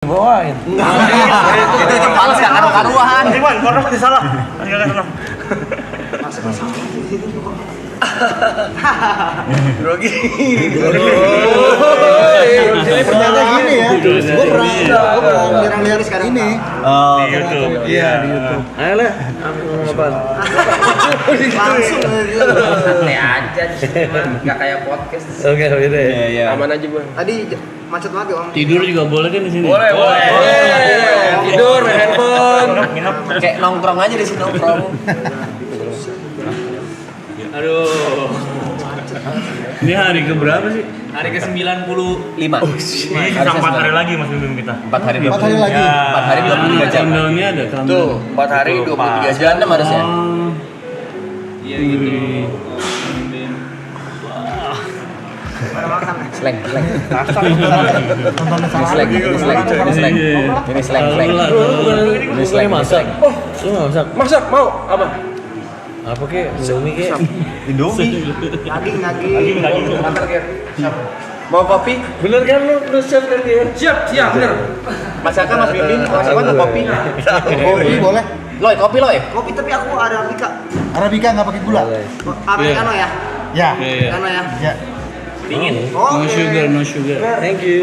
Bawain. Itu males gak karu-karuan. Iwan, korang masih salah. Enggak salah. Grogi. Ternyata gini ya. Gue pernah lihat sekarang ini. Di YouTube. Iya di YouTube. Ayo lah. Apaan? Langsung Santai aja nggak kayak podcast. Oke, beda ya. Iya. Aman aja bang. tadi macet banget ya om. Tidur juga boleh kan di sini? Boleh. Tidur, main handphone. Nginep. Kayak nongkrong aja di sini nongkrong. Aduh. Ini hari ke berapa sih? Hari ke-95. Ini sisa 4 hari lagi Mas Bim kita. 4 hari 4 hari lagi. 4 hari 23 jam. Countdown-nya ada countdown. Tuh, 4 hari 23 jam harusnya. Oh. Iya gitu. Slang. Tontonan salah. Slang. Ini slang. Ini slang masak. Oh, lu nggak masak? Masak mau apa? Apa kek? Indomie kek? Daging. Antar Ger. Mau kopi? Bener kan lu chef kan dia? Siap, bener. Masakan Mas Bimbing, masakan mau kopi. Kopi boleh. Loy, kopi loy. Kopi tapi aku Arabica. Arabica nggak pakai gula. Americano ya. Iya. Ya. Americano ya. Ya. Dingin. Oh, No sugar. Thank you.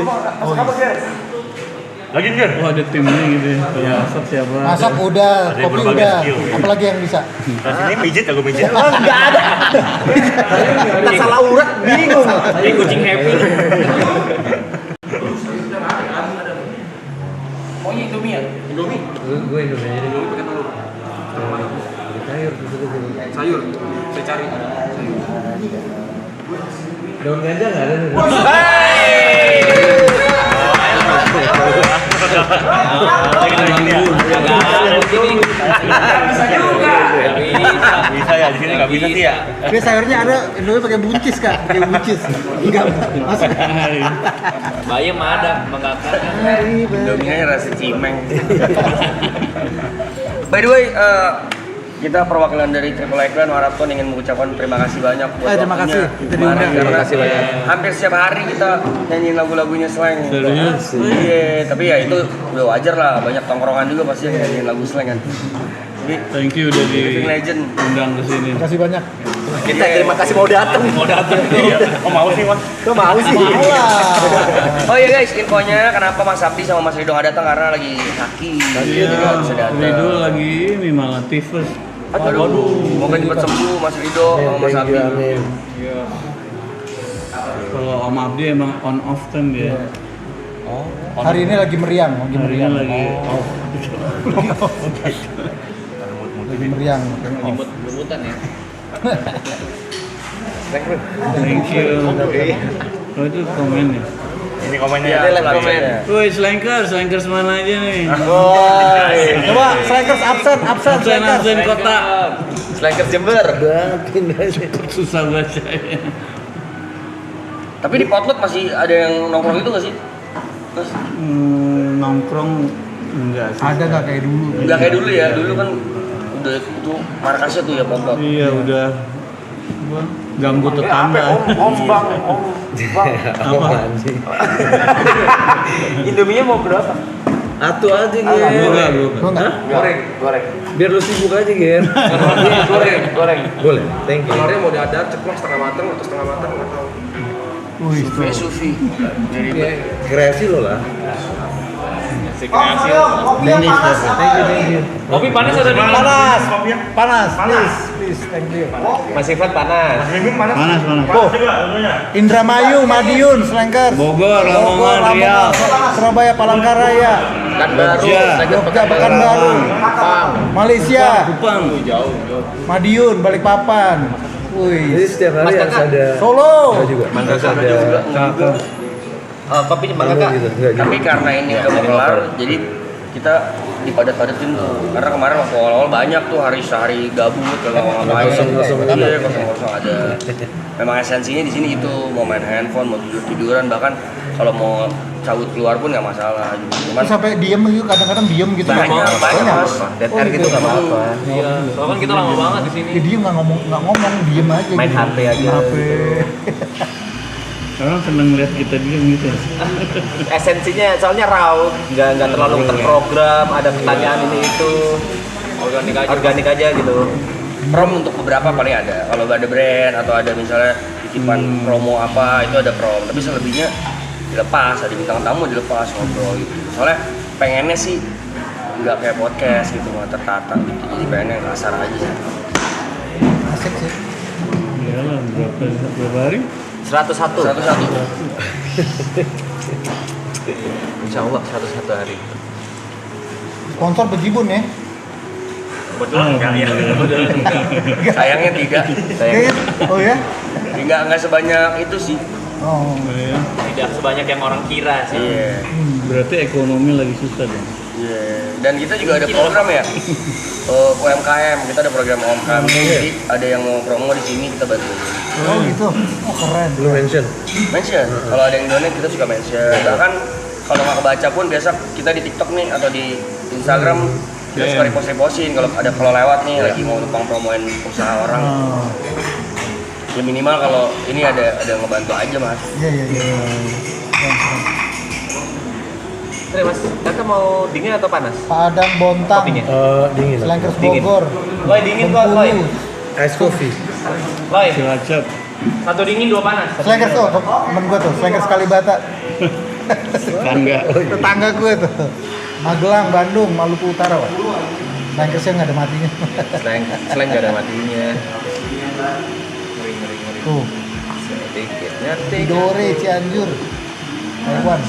Lagi Ger. Oh ada timnya gitu ya. Masak siapa? Masak udah, Ada yang kopi berbagai udah. skill. Apalagi yang bisa? Nah, sini pijit aku pijit. Enggak ada. Tak salah urat, bingung. Ini kucing happy. Maunya Indomie ya? Indomie. Gue Indomie aja deh. Pakai telur. Sayur. Sayur. Saya cari. Daun ganja nggak ada nih. Bisa ya, di sini nggak bisa sih ya. Dia sayurnya ada Indomie pakai buncis Kak, pakai buncis. Enggak masuk. Bayam ada, mengakar. Indomie rasa cimeng. By the way, kita perwakilan dari Triple Icon Marathon ingin mengucapkan terima kasih banyak buat Terima kasih. waktunya. Kita Kemarin diundang. terima kasih banyak. Hampir setiap hari kita nyanyiin lagu-lagunya slang. Serius? Iya, tapi ya itu udah wajar lah. Banyak tongkrongan juga pasti yang nyanyiin lagu slang kan. Jadi Thank you udah Living Legend. diundang ke sini. Terima kasih banyak. Kita terima kasih mau datang. Iya. Oh mau sih Mas. Kok mau sih? Mau lah. Oh iya guys, infonya kenapa Mas Sabdi sama Mas Rido nggak datang karena lagi sakit. Jadi nggak bisa datang. Rido lagi ini malah tifus. Aduh, moga cepat sembuh Mas Rido sama Mas Sabdi. Kalau Om Abdi emang on off kan dia. Hari ini lagi meriang, Harinya lagi off. Lagi meriang. Lumutan ya. Thank you. Oh itu komen ya. Ini komennya. Iya, live komen. Woi, slankers mana aja nih? Coba strikers absen strikers. Absen kota. Slankers Jember. Susah bacanya. Tapi di Potlot masih ada yang nongkrong itu nggak sih? Terus Nongkrong enggak sih. Ada nggak kayak dulu? nggak kayak dulu ya. Dulu kan udah itu markasnya tuh ya Potlot. Iya udah. Gua ganggu tetangga. Apaan sih? Indominya mau berapa? Atu aja Ger. Enggak. Lo nggak? Goreng. Biar lu sibuk aja Ger. Goreng. Boleh. Thank you. Telurnya mau dadar, ceplok setengah matang atau setengah matang nggak tahu. Wih, tuh. Sufi. Jadi Kreasi lo lah. Kopi yang panas. Thank you. kopi panas atau dingin? Panas. Kopi ya? Panas. Please, thank you. Mas Ifat panas. Mas Bim panas. Panas. Panas juga tentunya. Indramayu, Madiun, Slankers. Bogor, Lamongan, Riau. Surabaya, Palangkaraya, Pekanbaru. Jogja, Pekanbaru, Malaysia, Kupang. Madiun, Balikpapan. Wih, Jadi setiap hari Mas harus Kakak. ada. Solo. Juga. Harus ada Ada juga. Kopi Bang Kakak. Gitu, enggak gitu. Tapi karena ini udah mau kelar, jadi kita dipadat-padatin tuh. Karena kemarin waktu awal-awal banyak tuh hari sehari gabut kalau ngapain. Kosong-kosong aja. Iya, kosong-kosong ada. Memang esensinya di sini itu mau main handphone, mau tidur-tiduran, bahkan kalau mau cabut keluar pun nggak masalah. Cuman Terus sampai diem gitu, kadang-kadang diem gitu. banyak Mas. Dead air gitu nggak apa-apa. Iya, soalnya kan kita lama banget di sini. Dia diem nggak ngomong, diem aja. Main gitu. HP aja. HP. Orang seneng lihat kita diam gitu. Esensinya soalnya raw, nggak terlalu terprogram, ada pertanyaan ini itu, organik aja gitu. Prom untuk beberapa paling ada. Kalau ada brand atau ada misalnya titipan promo apa itu ada prom. Tapi selebihnya dilepas, ada bintang tamu dilepas ngobrol gitu. Soalnya pengennya sih nggak kayak podcast gitu, nggak tertata gitu. Jadi pengennya kasar aja sih. Asik sih. Iyalah, berapa hari? 101. Satu-satu. Insya Allah 101 hari. Sponsor bejibun ya. Kebetulan enggak ya. Sayangnya tidak. Kayaknya, oh ya? Nggak sebanyak itu sih. Oh. Ya. Tidak sebanyak yang orang kira sih. Iya. Berarti ekonomi lagi susah dong. Iya. Dan kita juga ada program ya. UMKM, kita ada program UMKM. Jadi ada yang mau promo di sini kita bantu. Oh gitu. Oh keren. Lu mention. Mention. Kalau ada yang donate kita suka mention. Bahkan kalau nggak kebaca pun biasa kita di TikTok nih atau di Instagram kita suka repost-repostin kalau lewat nih lagi mau numpang promoin usaha orang. Oh. Ya minimal kalau ini ada yang ngebantu aja mas. Iya iya iya. Keren. Terus mas, kakak mau dingin atau panas? Padang Bontang. Kopinya? Dingin. Slankers Dingin. Bogor. Loy dingin kok, Loy. Ice coffee. Loy, Cilacap. 1 dingin 2 panas. Slankers tuh, temen gue tuh, Slankers Kalibata. Tetangga. Tetangga gue tuh. Magelang, Bandung, Maluku Utara, Pak. Slankersnya nggak ada matinya. Selain gak ada matinya. Tuh, Sedikitnya Dore, Cianjur, Taiwan.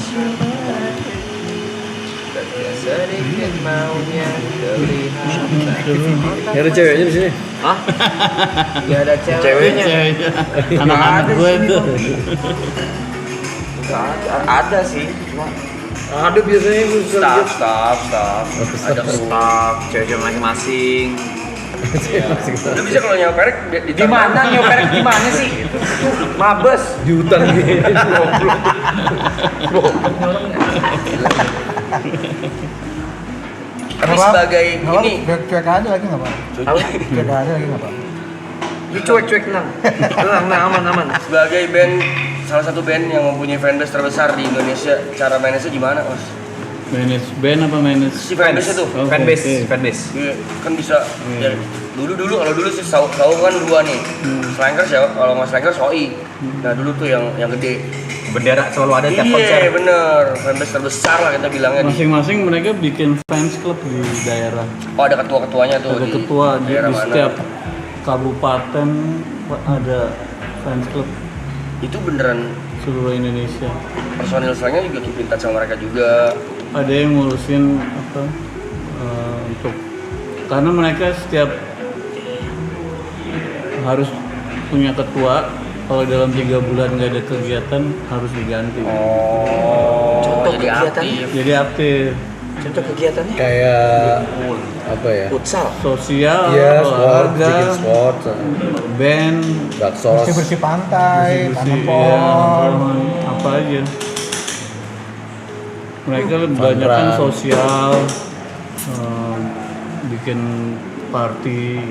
sedikit maunya terlihat. Nggak ada ceweknya di sini. Hah? Gak ada ceweknya. Ceweknya. Anak-anak gue tuh. Ada sih, cuma Ada biasanya gue suka lihat. Staff. Ada kru. stop cewek-cewek masing-masing. Lu bisa kalau nyoperek di Gimana nyoperek gimana sih? Mabes. Di hutan gitu. Tapi sebagai ini Cuek aja lagi nggak Pak? Cuek aja lagi nggak Pak? Dicuek-cuek tenang. Tenang, aman. sebagai band salah satu band yang mempunyai fanbase terbesar di Indonesia, cara manage juga gimana mas? Manage band apa manage? Si fanbase itu Oh, Fanbase. iya, kan bisa ya, dulu sih tahu kan dua nih Slankers ya, kalau nggak Slankers OI. Nah dulu tuh yang gede. Bendera selalu ada tiap konser. Iya bener, fanbase terbesar lah kita bilangnya di. Masing-masing mereka bikin fans club di daerah. Oh ada ketua-ketuanya tuh. Ada ketua di daerah mana. setiap kabupaten ada fans club Itu beneran seluruh Indonesia. personil Slanknya juga keep in touch sama mereka juga. Ada yang ngurusin apa untuk karena mereka setiap harus punya ketua. Kalau dalam 3 bulan nggak ada kegiatan harus diganti. Oh, Contoh jadi kegiatannya? aktif. Jadi aktif Contoh kegiatannya? Kayak apa ya? Futsal. sosial, Iya, sport, olahraga, bikin sport, band, baksos. Bersih-bersih pantai, tanam bersih, pohon. apa aja. Mereka banyak kan Fundran. sosial, bikin party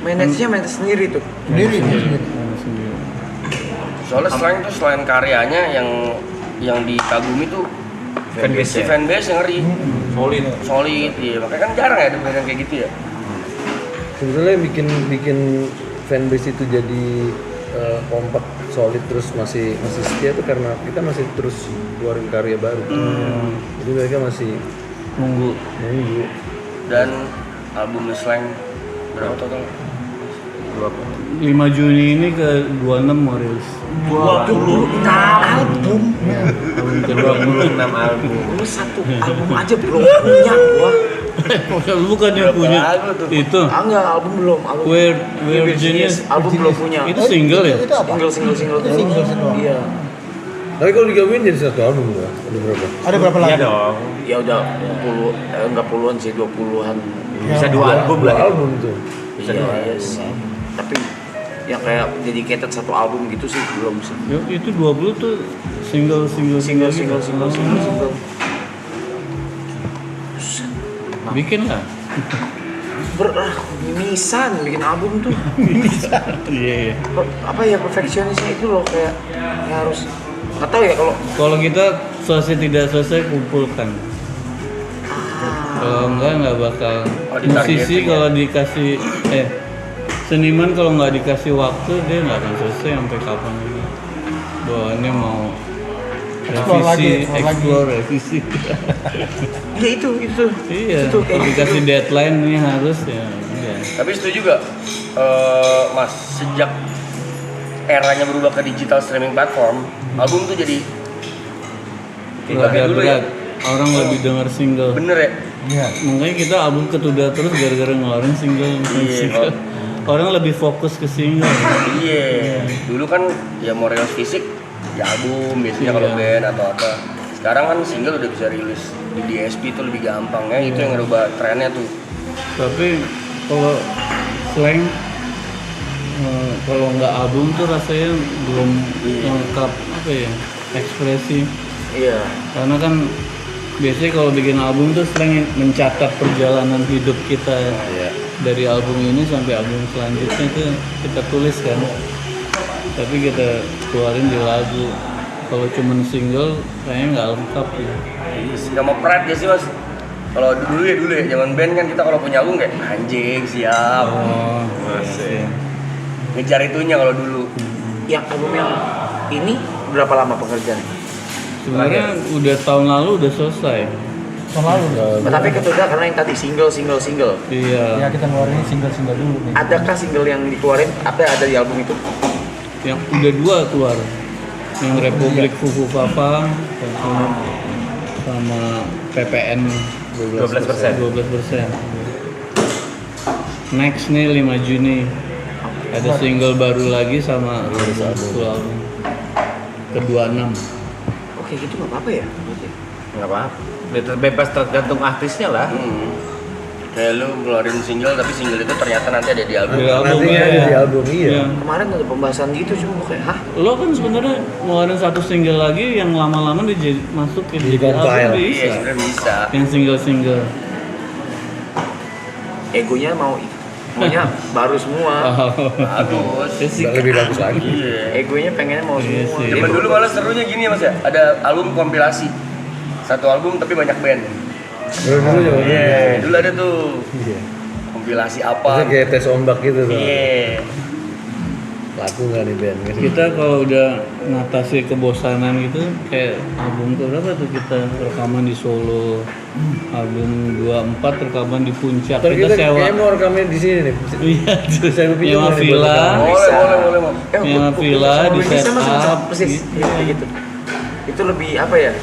Manage sendiri tuh. Sendiri. sendiri. Soalnya selain itu selain karyanya yang dikagumi tuh si Fanbase-nya. fanbase yang ngeri, Solid. iya makanya kan jarang ya ada band yang kayak gitu ya. Sebetulnya bikin fanbase itu jadi kompak, solid, terus masih setia tuh karena kita masih terus keluarin karya baru. Jadi mereka masih Nunggu. nunggu. Dan album Slang berapa total? 5 Juni ini ke 26 mau rilis. 26 album. Ke 26 album. Lu 1 album aja belum punya gua. Bukan yang punya lagu tuh? itu. Enggak, album belum. Album. We're Genius. Album belum punya. Itu single ya? Itu apa? Single tuh. Single doang. Iya. Tapi kalau digabungin jadi satu album gua. Ada berapa? Ada berapa lagu? Iya dong. Ya udah 10, enggak puluhan sih, 20-an. Ya, Bisa 2 album Dua lah. Ya. album tuh. Iya sih. Tapi yang kayak dedicated 1 album gitu sih belum sih. Itu 20 tuh single. Single. Bikin lah. Mimisan bikin album tuh. Iya. Apa ya perfeksionisnya itu loh kayak Ya harus nggak tahu ya kalau kita selesai tidak selesai kumpulkan. Kalau enggak bakal. Musisi kalau dikasih seniman kalau nggak dikasih waktu dia nggak akan selesai sampai kapan lagi. Bahwa ini mau revisi. ya itu Iya. Itu kayak Kalau dikasih deadline ini harus ya. Iya. Tapi setuju gak, Mas, sejak eranya berubah ke digital streaming platform, album tuh jadi Nggak kayak dulu ya. berat. Orang lebih denger single. Bener ya? Iya. Makanya kita album ketunda terus gara-gara ngeluarin single. Iya. Orang lebih fokus ke single. Iya. Dulu kan ya mau rilis fisik di album biasanya kalau band atau apa. Sekarang kan single udah bisa rilis di DSP itu lebih gampang ya. Itu yang ngerubah trennya tuh. Tapi kalau slang kalau nggak album tuh rasanya belum lengkap apa ya ekspresi. iya Karena kan biasanya kalau bikin album tuh slang mencatat perjalanan hidup kita dari album ini sampai album selanjutnya tuh kita tulis kan. Tapi kita keluarin di lagu. Kalau cuman single kayaknya nggak lengkap ya. Sama pride ya sih Mas. Kalau dulu ya zaman band kan kita kalau punya album kayak anjing siap. Oh, Masih. Ngejar itunya kalau dulu. yang album yang ini berapa lama pengerjaan? sebenarnya udah tahun lalu udah selesai. Tahun lalu. Tapi ketunda karena yang tadi single. Ya Iya. kita ngeluarin single dulu nih. Adakah single yang dikeluarin apa ada di album itu? Yang udah 2 keluar. Yang Republik Fufu Papa sama PPN 12%. 12%. Next nih 5 Juni ada single baru lagi sama full album ke-26. Oke gitu nggak apa-apa ya? Nggak apa-apa. Bebas tergantung artisnya lah. Kayak lu ngeluarin single tapi single itu ternyata nanti ada di album. Di album, Nanti iya. ada di album, iya. Kemarin ada pembahasan gitu cuma kayak hah? Lo kan sebenarnya ngeluarin 1 single lagi yang lama-lama masuk ke Di jadi compile. album Iya bisa. sebenarnya bisa. Yang single-single. Egonya maunya baru semua. Bagus. Basic. Lebih bagus lagi. Iya. Egonya pengennya mau Iya semua. sih. Zaman dulu malah serunya gini ya Mas ya. Ada album kompilasi. Satu album tapi banyak band. Dulu juga. Iya, dulu ada tuh Iya. kompilasi Itu apa. kayak tes ombak gitu tuh. Iya. Laku nggak nih band? Kita kalau udah ngatasi kebosanan gitu kayak album ke berapa tuh kita rekaman di Solo, album 24 rekaman di Puncak, Ntar kita sewa kayaknya mau rekaman di sini nih. iya Saya mau pinjam nyewa nih buat villa rekaman. Boleh, Mas. Nyewa villa di set up persis kayak gitu. Itu lebih apa ya?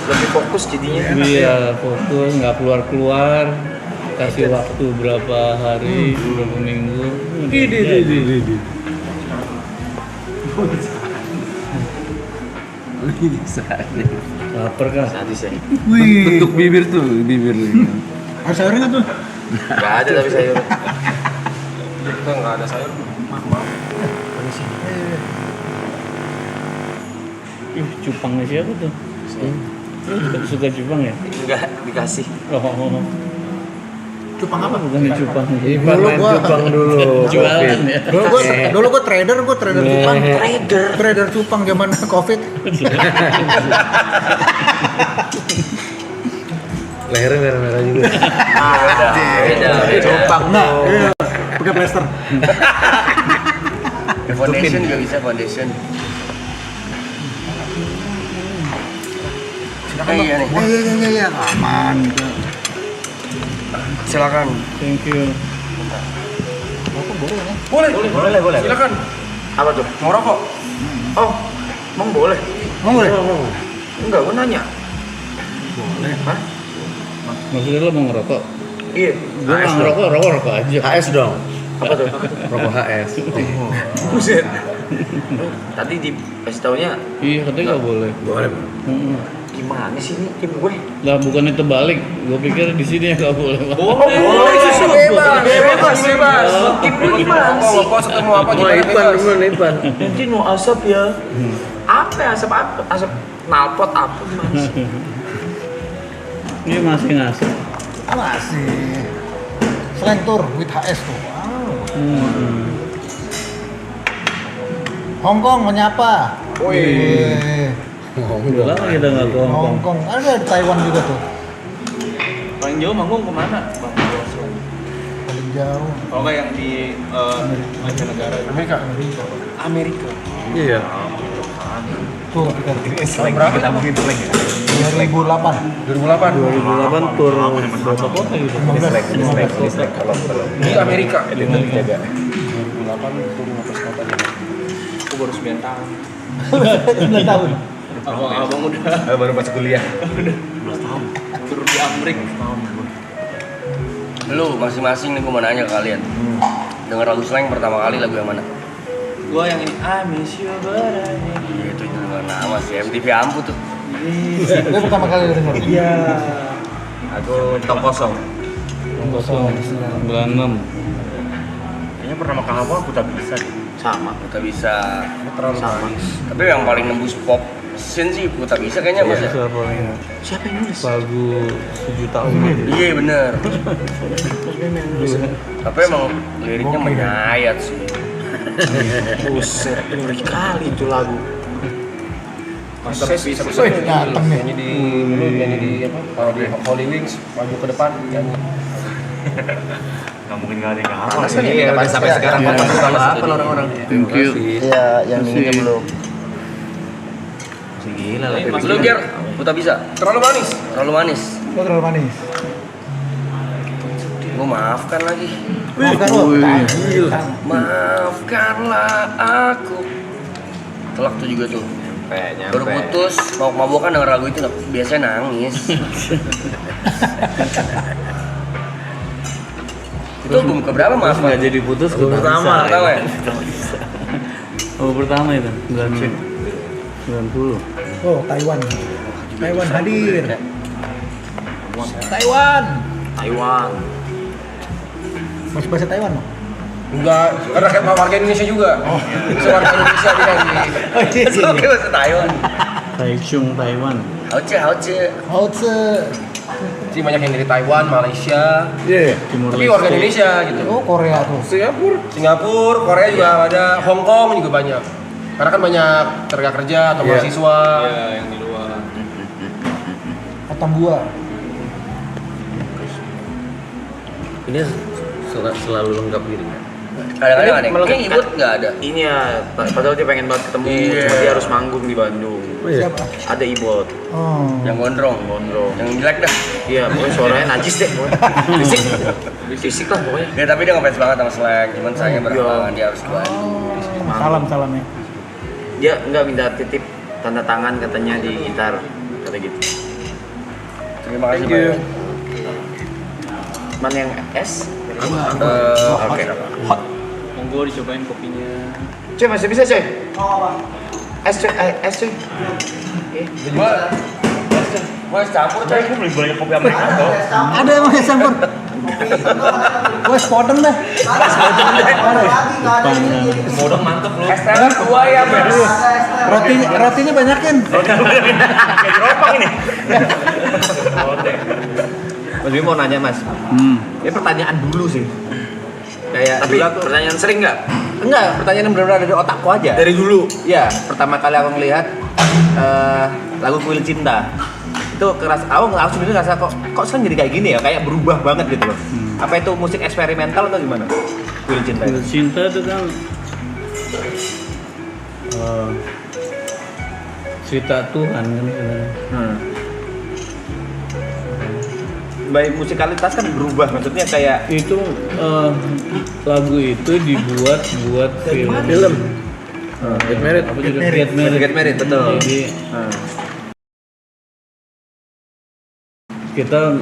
Lebih fokus jadinya. iya fokus nggak keluar kasih waktu berapa hari berapa minggu Di. lapar kan Sadis ya. Bentuk bibir tuh, bibir. Ada sayurnya tuh. Gak ada tapi sayur. Kita nggak ada sayur. ih cupangnya siapa tuh suka cupang ya Enggak dikasih. oh Cupang apa? bukan di cupang Ipan Dulu main gua- cupang dulu. jualan ya Dulu gua trader cupang. Trader. Trader cupang zaman Covid. Lehernya merah-merah juga. Beda. Cupang. Nah, iya. Pakai plester. Foundation juga bisa foundation. Iya nih. Iya, aman. Silakan. thank you Boleh. Silakan. Apa tuh? Mau rokok? Oh, emang boleh? Mau boleh? Enggak, gua nanya. Hah? maksudnya lo mau ngerokok Iya. gue nggak ngerokok rokok aja HS dong. Apa tuh? Rokok HS. Buset. Tadi dikasih taunya iya katanya nggak boleh Boleh. gimana sih ini tim gue? lah bukannya terbalik gue pikir di sini ya nggak boleh Boleh, justru bebas. Tim lu gimana sih? Rokok ketemu apa Mau gimana Ipan, bebas? temen Ipan. Nanti mau asap ya. Apa ya asap apa? Asap knalpot apa gimana sih? ini masih ngasih Masih. Slang tour with HS tuh. Wow. Hongkong menyapa. Udah lama kita nggak ke Hong Kong. Hongkong, ada di Taiwan juga tuh. Paling jauh manggung kemana? Bang Bosro. Paling jauh. Oh nggak yang di mancanegara? Amerika. Iya. Tuh kita Berapa kita mungkin slang ya? 2008. 2008 tur berapa kota gitu? 15 kota. Di Amerika. 2008 turun 15 kota juga. Aku baru 9 tahun. 9 tahun. Abang udah Baru masuk kuliah. turun di Amerika. Lu masing-masing nih gue mau nanya ke kalian. Dengar lagu slang pertama kali lagu yang mana? Gua yang ini I miss you but I need you. Ya, itu juga nama sih MTV Ampu tuh. Gue pertama kali denger. Iya. Aku top kosong. 96. Kayaknya pertama kali aku tak bisa deh. Sama. Kita bisa. Terlalu manis. Tapi yang paling nembus pop scene sih Puta Bisa kayaknya Mas ya. Siapa yang nulis? Lagu sejuta umat. Iya bener. Tapi emang liriknya menyayat sih. Buset, ngeri kali itu lagu. Bisa Wih, dateng nih. nyanyi di dulu nyanyi di apa? Kalau di Holy Wings maju ke depan nyanyi. Nggak mungkin nggak ada yang hafal. Panas kan ya Iya, kita udah sampai sekarang Iya, panas panas apa jadi. orang-orang. Thank you. Iya, yang ini belum. Masih gila lah. Lu Ger, Puta Bisa. Terlalu manis. Terlalu manis. Lo terlalu manis. Gue maafkan lagi. Maafkan lo. Maafkanlah aku. Telak tuh juga tuh. Baru putus, mabok-mabokan denger lagu itu biasanya nangis. Itu album keberapa Terus maaf? nggak jadi putus ke Pertama ya? Oh pertama itu 90. Oh, Taiwan. Taiwan hadir. Taiwan. Masih bahasa Taiwan, Bang? Enggak, karena kayak warga Indonesia juga. Bisa warga Indonesia dia nyanyi. Oh, iya, Itu kayak bahasa Taiwan. Taichung Taiwan. Hauce, hauce. Hauce. Jadi banyak yang dari Taiwan, Malaysia, Iya. Timur tapi warga Indonesia gitu. Oh, Korea tuh. Singapura, Korea juga ada, Hong Kong juga banyak. Karena kan banyak tenaga kerja atau Iya. mahasiswa. Iya, yang di luar. Atambua. Ini selalu lengkap gitu kan. Kadang-kadang ada yang kayak ibut nggak ada. Ini ya, padahal dia pengen banget ketemu, Iya. cuma dia harus manggung di Bandung. Oh iya. Siapa? Ada Ibot, Oh. Yang gondrong. Yang jelek dah. Iya, pokoknya suaranya najis deh. Fisik, fisik lah pokoknya. Ya tapi dia ngefans banget sama slang. Cuman sayangnya berhalangan dia harus ke Bandung. Salam ya. Dia nggak minta titip tanda tangan katanya di gitar, kata gitu. Terima kasih banyak. Mana yang S? Oke. Monggo dicobain kopinya. Cuy, masih bisa cuy? Es cuy, es cuy. Gua campur coy. Gua beli banyak kopi Americano. Ada emang yang campur. Gue spodeng dah. Modong mantep lu. Es teh 2 ya, Bro. Rotinya banyakin. Kayak jeropang ini. Mas Bimo mau nanya mas, ini pertanyaan dulu sih. Kayak tapi pertanyaan sering nggak? Enggak, pertanyaan yang benar-benar dari otakku aja. Dari dulu? Iya, pertama kali aku ngelihat lagu Kuil Cinta itu keras. Aku sendiri ngerasa kok sekarang jadi kayak gini ya, kayak berubah banget gitu loh. Apa itu musik eksperimental atau gimana? Kuil Cinta itu? Cinta itu kan cerita Tuhan kan sebenarnya. Baik musikalitas kan berubah, maksudnya kayak Itu lagu itu dibuat buat film. Get Married. Apa juga Get Married. Get Married, betul. Jadi kita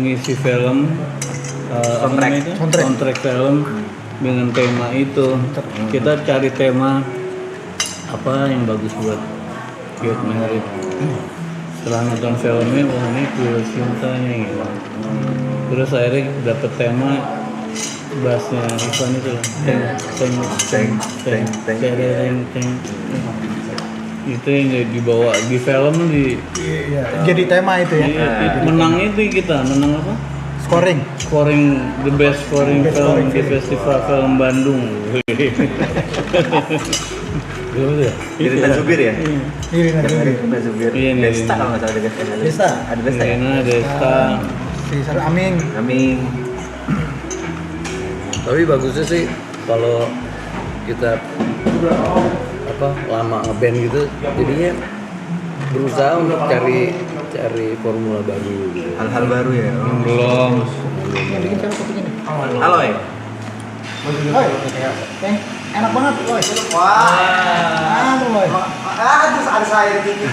ngisi film apa namanya itu? Soundtrack film dengan tema itu. Kita cari tema apa yang bagus buat Get Married. Setelah nonton filmnya, wah ini Kuil Cintanya gitu. Terus akhirnya dapet tema bassnya Ivan itu loh. Teng. Itu yang dibawa di film di Iya. Jadi tema itu ya. menang itu kita menang apa? Scoring the best scoring film di Festival Film Bandung. Belum tuh ya? Irina Zubir ya? Irina Zubir. Irina Zubir. Iya, nih. Desta kalau nggak salah ada Desta. Desta. Ada Desta ya? Rena, Desta. Si Sarah Aming. Aming. Tapi bagusnya sih kalau kita lama ngeband gitu, jadinya berusaha untuk cari formula baru gitu. Hal-hal baru ya. Belum. Bikin siapa kopinya nih? Halo ya. Oi, enak banget, Oi. Wah. Oi. Terus ada saya di pipi.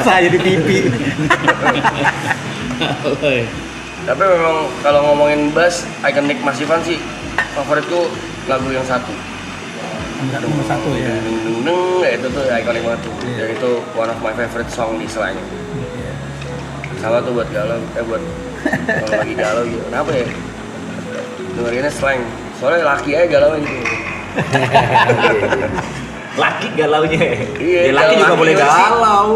Saya di pipi. Alay. Tapi memang kalau ngomongin bass, ikonik Mas Ivan sih favoritku lagu yang satu. Nomor satu ya. Deng, ya itu tuh ikonik banget tuh. Dan itu one of my favorite song di Slang. Sama tuh buat galau, buat kalau lagi galau gitu. Kenapa ya? Dengerinnya Slang. Soalnya laki aja galauin tuh. Laki galaunya. Iya, Ya, laki juga laki boleh juga sih. galau.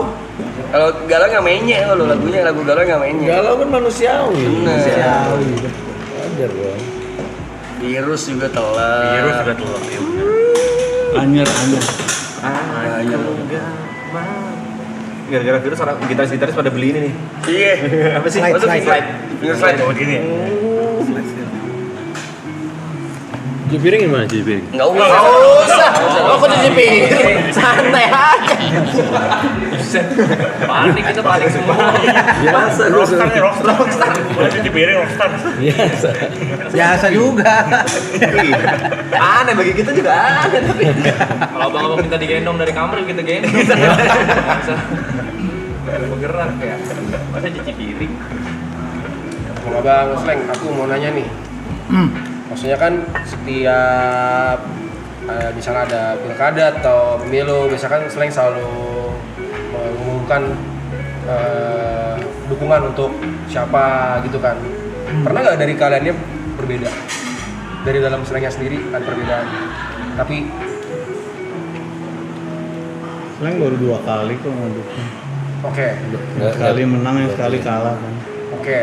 Kalau galau nggak mainnya kalau lagunya lagu galau nggak mainnya. Galau kan manusiawi. Bener. Wajar dong. Virus juga telat. Anyer. Anyer. Gara-gara virus orang gitaris pada beli ini nih. Iya. Apa sih? Slide, Slide. slide. Finger slide. Oh, gini ya? Cuci piring gimana cuci piring? Nggak usah. Oh, kok cuci piring? Santai aja. Panik kita panik semua. Biasa Rockstar. Boleh cuci piring rockstar. Biasa. Biasa juga. Aneh bagi kita juga aneh tapi. Kalau abang-abang minta digendong dari kamar kita gendong. Masa bergerak ya. Masa cuci piring. Kalau Abang Sleng, aku mau nanya nih. Maksudnya kan setiap misalnya ada pilkada atau pemilu, misalkan Sleng selalu mengumumkan dukungan untuk siapa gitu kan. Pernah nggak dari kaliannya berbeda? Dari dalam Slengnya sendiri ada perbedaan. Tapi Slang baru 2 kali kok ngedukung. oke. Sekali menang, yang sekali kalah kan. Oke.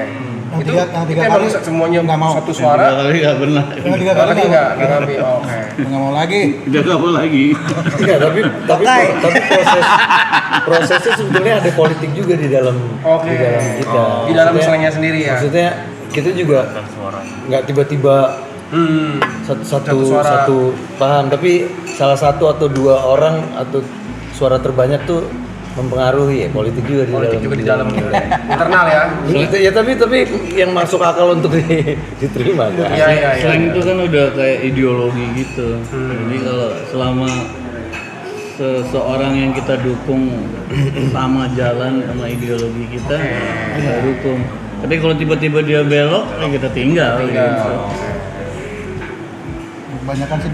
Yang Itu tiga emang kali semuanya nggak mau. satu Yang suara. 3 kali nggak benar. Yang 3 Nggak kali nggak ngambil. Oke. Nggak mau lagi. Udah nggak mau lagi. Enggak, tapi prosesnya sebetulnya ada politik juga di dalam Oke. di dalam kita. Di dalam Maksudnya- Slengnya sendiri ya. Maksudnya kita juga nggak tiba-tiba Satu suara. satu paham, tapi salah satu atau 2 orang atau suara terbanyak tuh mempengaruhi ya politik juga Politik juga di dalam internal ya. Ya tapi yang masuk akal untuk diterima kan. Iya iya iya. Slang itu kan udah kayak ideologi gitu. Jadi kalau selama seseorang yang kita dukung sama jalan sama ideologi kita, kita dukung. Tapi kalau tiba-tiba dia belok, ya kita tinggal. Gitu. Kebanyakan sih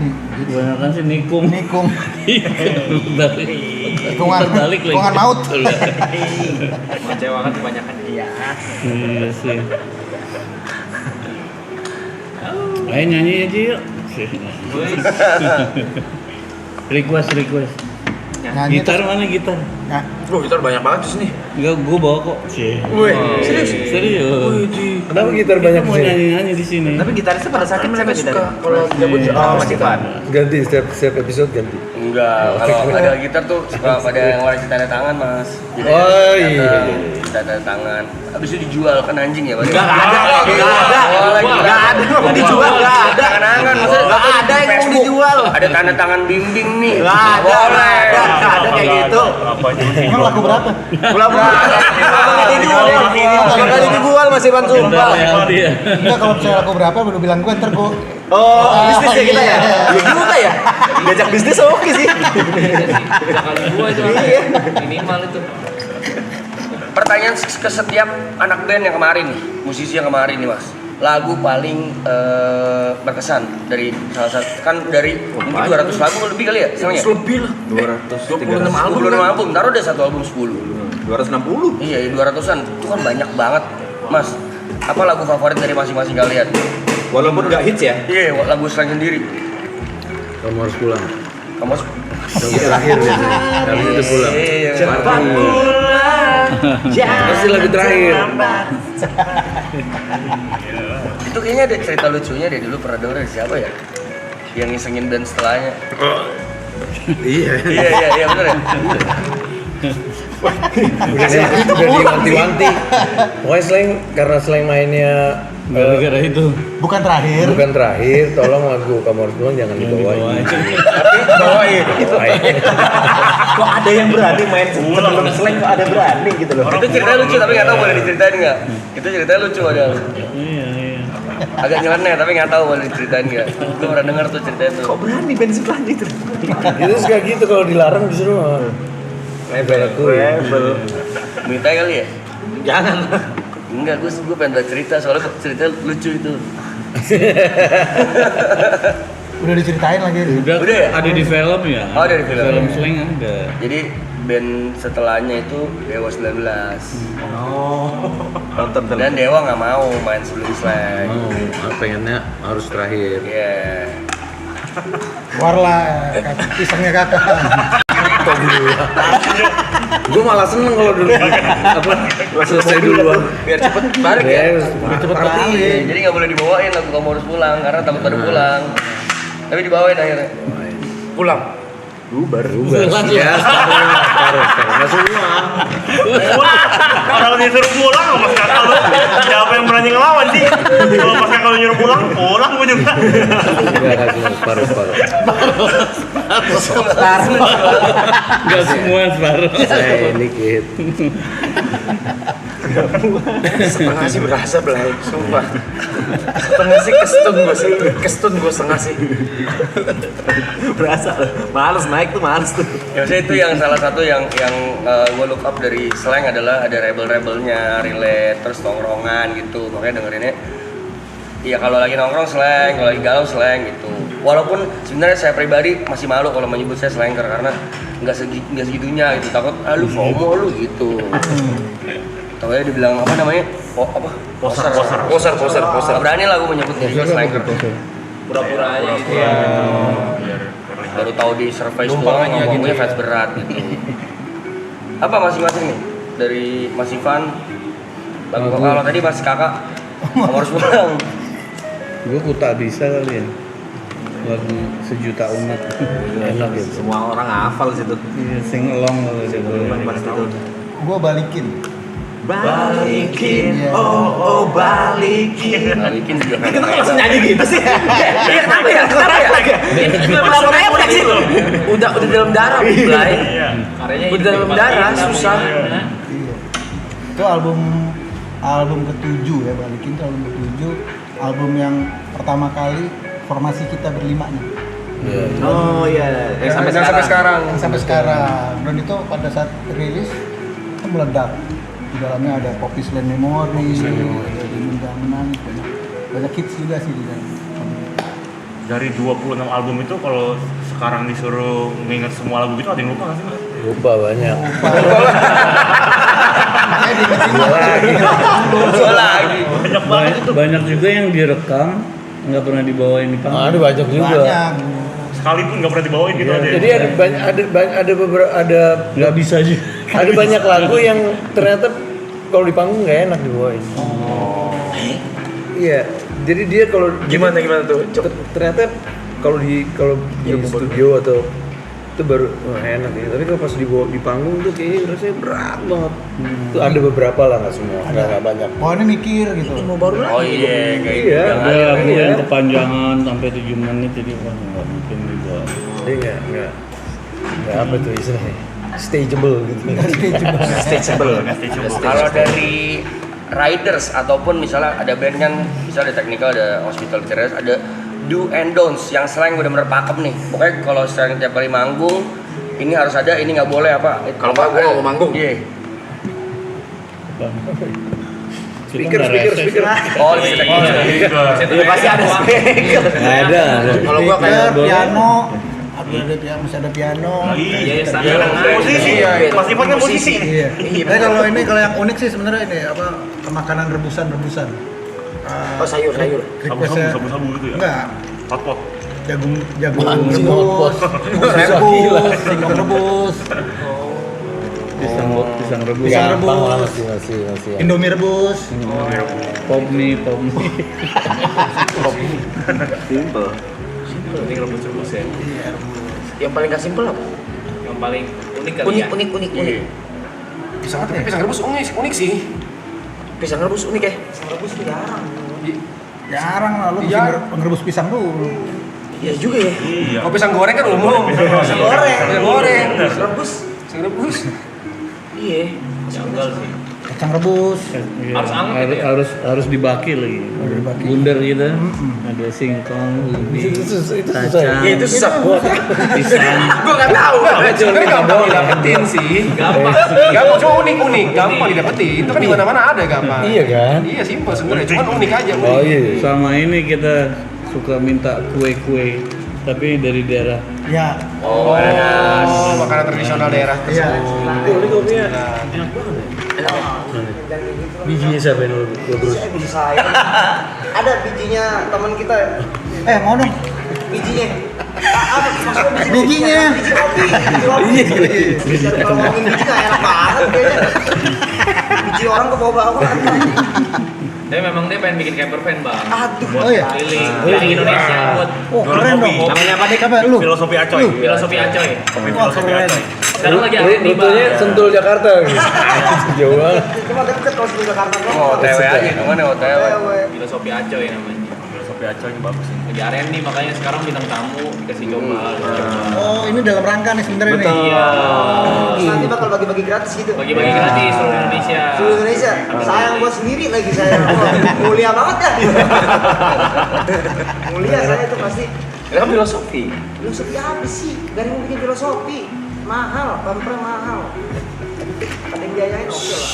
Kebanyakan sih nikung. nikung. Balik. Hitungan Lagi. maut. Kecewakan kebanyakan dia. Iya sih. Ayo nyanyi aja yuk. request. Nyanyi Gitar mana gitar? Nah, Bro, gitar banyak banget di sini. Enggak, gua bawa kok. Serius? Serius. Kenapa gitar banyak Kita mau sih? nyanyi di sini. Tapi gitarisnya pada sakit mereka suka kalau gabut. Oh, Mas Ivan. Ganti setiap episode ganti. Enggak, kalau ada gitar tuh suka pada ngeluarin tanda tangan mas. Jadi Oh, iya. tanda tangan. Habis itu dijual kan anjing ya? Enggak ada. Mau dijual enggak ada. Tangan-tangan, Enggak ada yang mau dijual. Ada tanda tangan bimbing nih. Enggak ada. Boleh. Enggak ada kayak gitu. Apa aja sih? emang laku berapa? Belum kali dijual masih Ivan sumpah. Dia. Enggak, kalau misalnya laku berapa baru bilang gue ntar gue. Oh, bisnis ya kita ya? Iya juga ya. Diajak bisnis oke sih. Kali gua itu Iya. minimal itu. Pertanyaan ke setiap anak band yang kemarin nih, musisi yang kemarin nih mas. Lagu paling berkesan dari salah satu kan dari mungkin 200 lagu lebih kali ya? Sebenarnya? Lebih lah. 26 album. 26 album, taruh deh satu album 10. 260. Iya, 200-an. Itu kan banyak banget, Mas. Apa lagu favorit dari masing-masing kalian? Walaupun enggak hits ya. Iya, lagu Slang sendiri. Kamu harus pulang. Kamu harus Kamu terakhir biasanya. Habis itu pulang. Cepat Pasti lagu terakhir. Itu kayaknya ada cerita lucunya deh, dulu pernah denger dari siapa ya? yang ngisengin band setelahnya. Iya. Iya bener ya. Udah diwanti-wanti. Pokoknya karena slang mainnya Gara-gara itu. Bukan terakhir. bukan terakhir, tolong lagu Kamu Harus Pulang jangan dibawain. Bawain. Kok ada yang berani main sebelum slang, kok ada berani gitu loh. Itu ceritanya lucu tapi nggak tahu boleh diceritain nggak. Itu ceritanya lucu ada. Iya. Agak nyeleneh tapi nggak tahu boleh diceritain nggak. Gue pernah denger tuh ceritanya tuh. Kok berani band sebelah itu? Itu suka gitu kalau dilarang disuruh label aku. Minta kali ya? Jangan. Enggak, gue pengen baca cerita soalnya cerita lucu itu. Udah diceritain lagi. Udah ya? ada di film ya. Oh, ada di film. Film slang ada. Jadi band setelahnya itu Dewa 19. Nonton Dan Dewa nggak mau main sebelum slang. Pengennya harus terakhir. Iya. Keluarlah pisangnya kakak. Gue malah seneng kalau dulu selesai duluan. Biar cepet balik ya. Biar cepet balik. Iya, jadi nggak boleh dibawain lagu Kamu Harus Pulang karena takut pada pulang. Tapi dibawain akhirnya. pulang. Bubar. Ya, separuh. Nggak semua. Kalau disuruh pulang sama Mas Kakak lu, siapa yang berani ngelawan sih? Kalau Mas Kakak lu nyuruh pulang gue juga. Nggak semua, separuh. Enggak semua separuh. Dikit. Setengah sih berasa belai, sumpah. Setengah sih kestun gue setengah sih. Berasa, males naik tuh males tuh. Ya maksudnya itu yang salah satu yang gue look up dari slang adalah ada rebel-rebelnya, relate, terus tongkrongan gitu. Makanya dengerinnya iya kalau lagi nongkrong slang, kalau lagi galau slang gitu. Walaupun sebenarnya saya pribadi masih malu kalau menyebut saya slanker karena nggak segitunya gitu. Takut lu FOMO lu gitu. Takutnya dibilang apa namanya? Poser. Nggak berani lah gue menyebut diri gue slanker. Pura-pura aja gitu ya. Baru tahu di survei doang ngomongnya fans berat gitu. Apa masing-masing nih? Dari Mas Ivan, Bang Kalau tadi Mas Kakak, Kamu Harus Pulang. Gue tak bisa kali ya. Lagu Sejuta Umat. Enak ya. Semua orang hafal situ. Iya, sing along kalau dia boleh. Gue balikin. Balikin, Iya. oh balikin. Balikin juga kan. Langsung nyanyi gitu sih. Iya kenapa ya? Ini langsung refleks sih. Udah dalam darah, Blay. Karyanya Udah dalam darah, susah. Iya. Itu album ke-7 ya, balikin itu album ke-7. Album yang pertama kali formasi kita berlima nih. Oh iya. Yang sampai sekarang. Yang sampai sekarang. Dan itu pada saat rilis itu meledak. Di dalamnya ada Poppy Slam Memory, ada Dingin Gak Menangis, banyak hits juga sih di dalam. Dari 26 album itu kalau sekarang disuruh nginget semua lagu itu ada yang lupa nggak sih Mas? Lupa banyak. lagi. Banyak juga yang direkam nggak pernah dibawain di panggung. Ada banyak juga. Banyak. Sekalipun nggak pernah dibawain gitu aja. Jadi ada beberapa Nggak bisa juga. ada banyak lagu yang ternyata kalau di panggung nggak enak dibawain. Iya, jadi dia kalau Gimana tuh? ternyata kalau di studio atau itu baru enak ya. Tapi kalau pas dibawa di panggung tuh kayaknya rasanya berat banget. Itu ada beberapa lah, nggak semua, nggak banyak. Oh ini mikir gitu. Oh iya, kayak gitu. Iya, Ada lagu yang kepanjangan sampai 7 menit jadi wah nggak mungkin dibawa. Dia nggak apa tuh istilahnya, stageable gitu. Stageable. Kalau dari riders ataupun misalnya ada band kan, misalnya ada technical, ada hospital ceres, ada do and don'ts yang slang bener-bener pakem nih. Pokoknya kalau slang tiap kali manggung ini harus ada, ini nggak boleh apa? Kalau nggak gua nggak mau manggung. Iya. Speaker. Oh, lebih technical. Iya pasti ada speaker. Nggak ada. Kalau gua kayak piano, masih ada piano. Iya, Iya, posisi. Mas Ivan kan posisi. Iya. Tapi kalau yang unik sih sebenarnya ini apa makanan rebusan. Oh sayur. Requestnya Sabu-sabu gitu ya. enggak Hotpot. jagung rebus, singkong rebus, Pisang rebus. Pisang rebus. Gampang lah masih. Indomie rebus. Pop mie. Simple. Penting rebus ya. Yang paling gak simpel apa? Yang paling unik kali ya. Unik. Pisang rebus unik sih. Pisang rebus unik ya? Pisang rebus tuh jarang. Jarang lah lu Iya. mesti ngerebus pisang dulu. Iya juga ya. Iya. Kalau pisang goreng kan umum. Pisang goreng. Pisang goreng. Rebus. Pisang rebus. Iya. Janggal sih. Kacang rebus. Iya, Harus anget gitu ya? harus dibaki lagi. dibaki. Bundar gitu. Ada singkong, ubi, Itu susah. kacang, Ya itu susah buat. pisang. Gue gak tahu. Sebenarnya gampang didapetin sih. Gampang. Gampang cuma unik, gampang didapetin. Itu kan di mana-mana ada gampang. Iya kan? Iya simpel sebenarnya, cuman unik aja. Oh Unik. iya. Sama ini kita suka minta kue-kue tapi dari daerah. Ya. Oh, makanan tradisional daerah tersebut. Ini kopinya bijinya siapa yang lo terus? Biji saya. Ada bijinya teman kita. Mau dong. Bijinya. Apa maksudnya Bijinya. Biji kopi. Biji kopi. Kalau ngomongin biji nggak enak banget kayaknya. Biji orang ke bawah-bawah kan. Tapi memang dia pengen bikin camper van bang. Aduh. Buat Oh iya? keliling Indonesia buat Oh, keren dong. Namanya apa deh? Apa lu? Filosofi Acoy. filosofi Acoy. Filosofi Acoy. Sekarang lagi aktif nih Rutenya bang. Sentul Jakarta gitu. Jauh banget. Cuma deket kalau di Jakarta doang. Oh, OTW aja, kemana OTW? Filosofi Acoy namanya. Filosofi Acoy ini bagus sih. Lagi R&D makanya sekarang bintang tamu dikasih coba. Oh, ini dalam rangka nih sebenarnya nih. Iya. Nanti bakal bagi-bagi gratis gitu. Bagi-bagi gratis seluruh Indonesia. Seluruh Indonesia. Sayang buat sendiri lagi saya. Oh, mulia banget kan? Mulia saya itu pasti. Kan filosofi. Filosofi apa sih? Gak ada yang bikin filosofi. Mahal, pampre mahal. Ada yang biayain oke lah.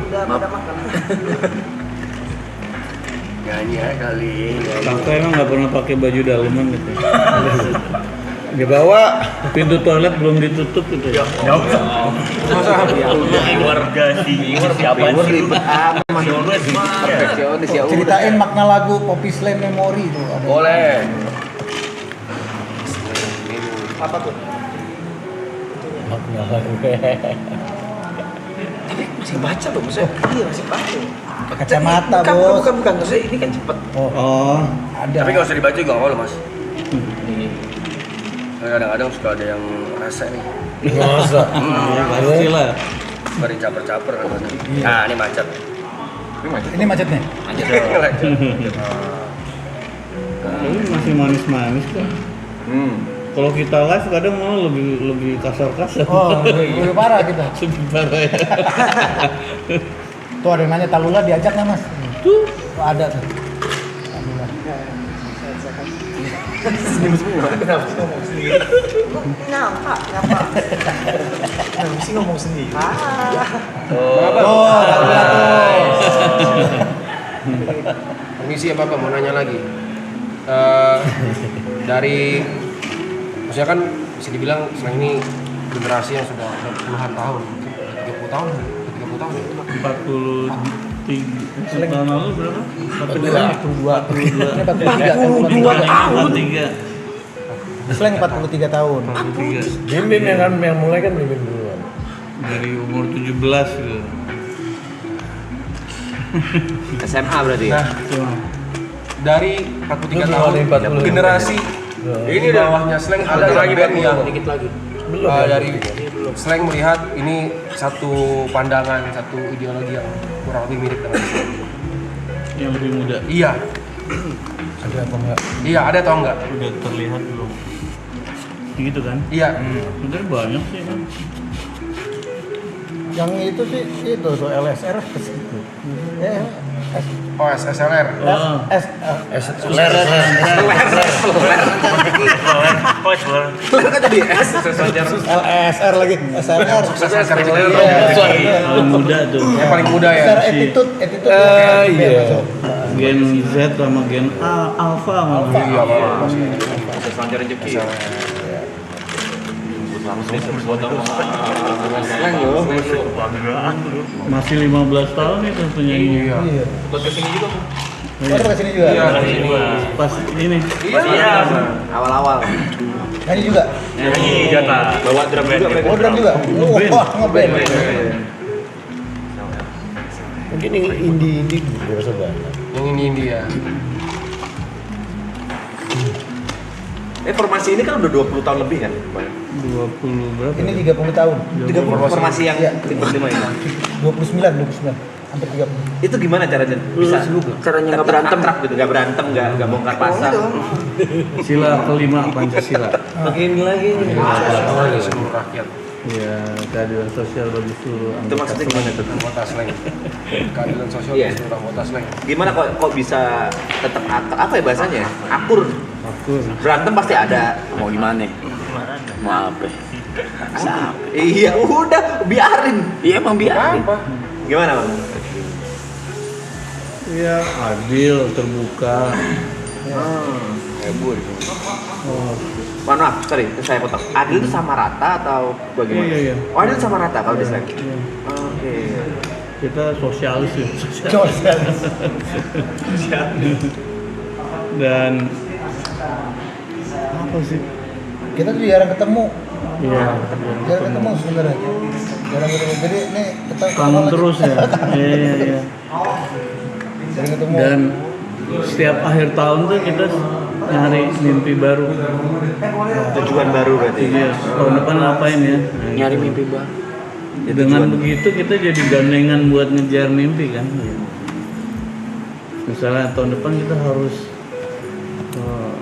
Udah pada makan. Nyanyi ya kali. Kakak emang nggak pernah pakai baju daleman gitu. Dia bawa Pintu toilet belum ditutup gitu. Keluarga sih. Siapa sih? Perfeksionis ya udah. Ceritain makna lagu Poppy Slam Memory itu. Ada. Boleh. Apa tuh? makna Masih baca tuh maksudnya. Iya masih pakai. Kacamata, Bos. Bukan. Maksudnya ini kan cepet. Oh, Ada. Tapi kalau usah dibaca juga nggak apa-apa mas. Kadang-kadang suka ada yang rasa nih. masa ya pastilah. Baru caper-caper kadang-kadang. Nah ini macet. Ini macetnya. Ini masih manis-manis kok. Kalau kita live kadang malah lebih kasar-kasar. Oh, lebih parah kita. Lebih parah ya. Tuh ada yang nanya Talula diajak nggak Mas? Tuh ada tuh. Talula. Nyapa. Mesti ngomong sendiri. Oh, Talula tuh. Permisi ya Bapak, mau nanya lagi. Dari maksudnya kan bisa dibilang sekarang ini generasi yang sudah puluhan tahun, 30 tahun ya? 43 tahun lalu berapa? 42 tahun. 43. Slang 43 tahun. 43. Bim yang mulai kan Bim duluan. Dari umur 17 gitu. SMA berarti ya? Nah, dari 43 tahun Dari 40. generasi ini di bawahnya slang ada lagi band yang Dikit lagi. dari slang melihat ini satu pandangan, satu ideologi yang kurang lebih mirip dengan slang. Yang lebih muda. Iya, Ada apa enggak? iya ada atau enggak? Udah terlihat belum? Gitu kan? Iya. Bener banyak sih kan. Yang itu sih itu tuh LSR ke situ. Oh SLR. Oh. LSR lagi. SLR. Yang muda tuh. Yang paling muda ya. SR attitude. Iya. Gen Z sama gen Alpha malah. Iya, masih. Selancar rezeki. Masih 15 tahun itu penyanyi. Iya. Buat kesini juga Bu. Baru ke sini juga. Iya. Pas ini. Iya. Awal-awal. Nyanyi juga. Bawa drum juga mereka. Oh, drum juga. Wah, ngeband. Mungkin yang indie berasa banyak. Yang ini India. Formasi ini kan udah 20 tahun lebih kan? 20 berapa? Ini 30 tahun. 30 formasi yang Iya. tim berlima ini. 29, hampir 30. Itu gimana caranya? Bisa Caranya nggak berantem. akrab gitu, nggak berantem, nggak bongkar pasang. Sila kelima Pancasila. Ini lagi. Seluruh rakyat. Ya, keadilan sosial bagi seluruh Itu maksudnya gimana tuh? Anggota Slang. Keadilan sosial Iya. di seluruh anggota Slang. Gimana kok bisa tetap apa ya bahasanya? Akur. Akur. Berantem pasti ada. Mau gimana? Mau apa? Iya, udah biarin. Iya emang biarin. Apa? Gimana, Bang? Ya, adil, terbuka. Oh, Mohon maaf, sorry, saya potong. Adil itu sama rata atau bagaimana? Iya. Oh, adil sama rata kalau di Slang. iya. Oke. Kita sosialis ya. Dan apa sih? Kita tuh jarang ketemu. Iya. Jarang ketemu sebenarnya. Jarang ketemu. Jadi ini kita Kangen terus ya. Iya. Jarang ketemu. Dan setiap akhir tahun tuh kita nyari mimpi baru. Tujuan baru berarti. Iya, tahun depan ngapain ya? Nyari mimpi bang. Dengan begitu kita jadi gandengan buat ngejar mimpi kan. Misalnya tahun depan kita harus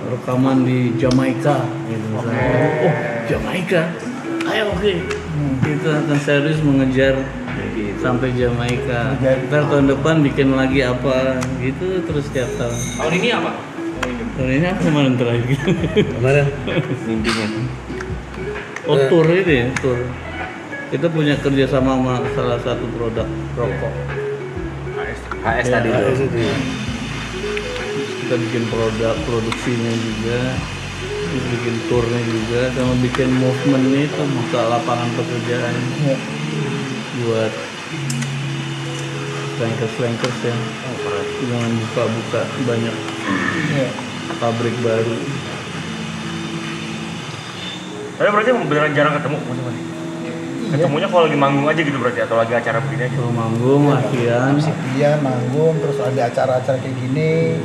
rekaman di Jamaika gitu misalnya. Oh, Jamaika. Ayo oke. Kita akan serius mengejar sampai Jamaika. Ntar tahun depan bikin lagi apa gitu terus tiap tahun. Tahun ini apa? Tahun ini apa kemarin terakhir? Kemarin Mimpinya. Oh tour itu ya, tour. Kita punya kerjasama sama salah satu produk rokok. HS Ya, tadi HS tuh. itu ya. Kita bikin produk, produksinya juga, terus bikin tournya juga, sama bikin movementnya itu buka lapangan pekerjaan buat slankers ya. Jangan buka banyak pabrik baru. Tapi berarti beneran jarang ketemu masing-masing. Ketemunya kalau lagi manggung aja gitu berarti atau lagi acara begini aja. Kalau manggung, latihan, Iya, manggung, terus ada acara-acara kayak gini,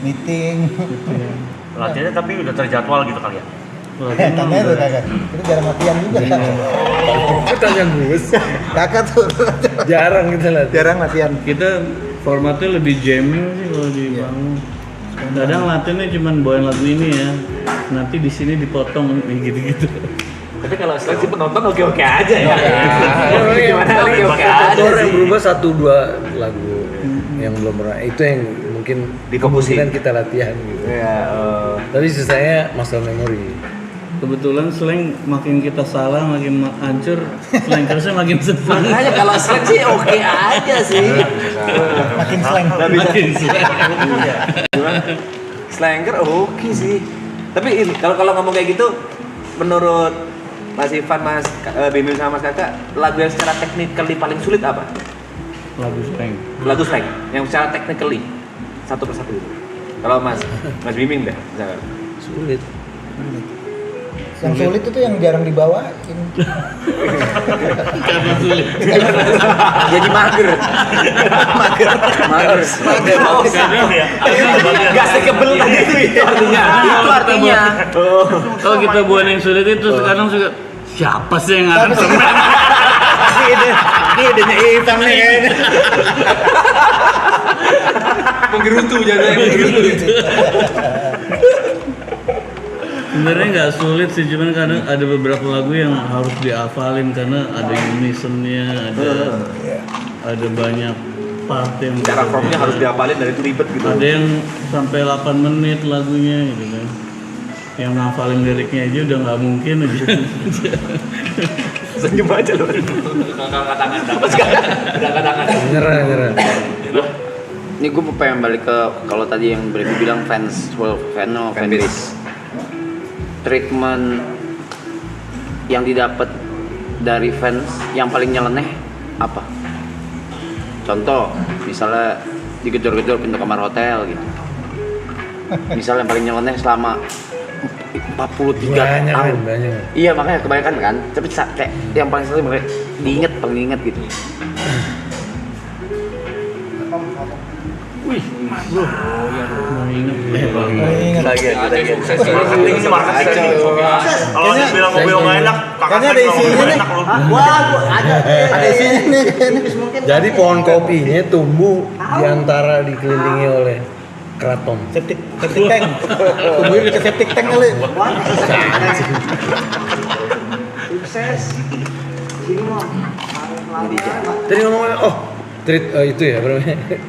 meeting. gitu ya. Latihannya tapi udah terjadwal gitu kali ya. Latihan Tanya itu kakak, itu jarang latihan juga. tanya gue. Kakak tuh Jarang kita lihat. jarang latihan. Kita formatnya lebih jamming sih kalau di manggung. Kadang latihannya cuma bawain lagu ini ya. Nanti di sini dipotong gitu-gitu. Tapi kalau seleksi penonton oke-oke aja ya. Gimana Oke-oke aja yang sih. berubah 1-2 lagu yang belum pernah. Itu yang mungkin Difokusin. kemungkinan kita latihan gitu. Ya, Tapi sisanya muscle memory. Kebetulan slang makin kita salah makin hancur, slankersnya makin senang. makanya kalau seleksi oke aja sih. Makin slang. Makin slang. Slanker oke sih. Tapi ini kalau ngomong kayak gitu, menurut Mas Ivan, Mas Bimim sama Mas Kakak, lagu yang secara technically paling sulit apa? Lagu slang. Lagu slang yang secara technically satu persatu itu. Kalau Mas Bimim deh, misalkan. Sulit. Yang sulit itu yang jarang dibawain. Karena sulit. Jadi mager. Mager. Gak sekebel tadi itu artinya. Itu artinya. Kalau kita buat yang sulit itu sekarang juga siapa sih yang akan Ini idenya Ivan nih kayaknya. Penggerutu jadinya penggerutu. Sebenarnya nggak sulit sih, cuman kadang ada beberapa lagu yang harus dihafalin karena ada unisonnya, ada banyak part yang Cara formnya harus dihafalin dan itu ribet gitu. ada yang sampai 8 menit lagunya gitu kan. Yang ngafalin liriknya aja udah nggak mungkin aja. Senyum aja loh. Angkat tangan. Udah angkat tangan. Nyerah. Ini gue pengen balik ke kalau tadi yang Brevi bilang fanbase. Treatment yang didapat dari fans yang paling nyeleneh apa? Contoh, misalnya digedor-gedor pintu kamar hotel gitu. Misalnya yang paling nyeleneh selama 43 tahun. Banyak. Iya makanya kebanyakan kan. Tapi kayak yang paling sering paling diinget gitu. Lagi. Penting sih marketing. Kalau dia bilang mobil nggak enak, Kayaknya ada isinya nih. Wah, ada isinya nih kayaknya mungkin. Jadi pohon kopinya tumbuh di antara dikelilingi oleh keraton. Septic tank. Tungguin ke septic tank kali. Sukses. Sini mau. Tadi ngomongnya, itu ya, berapa?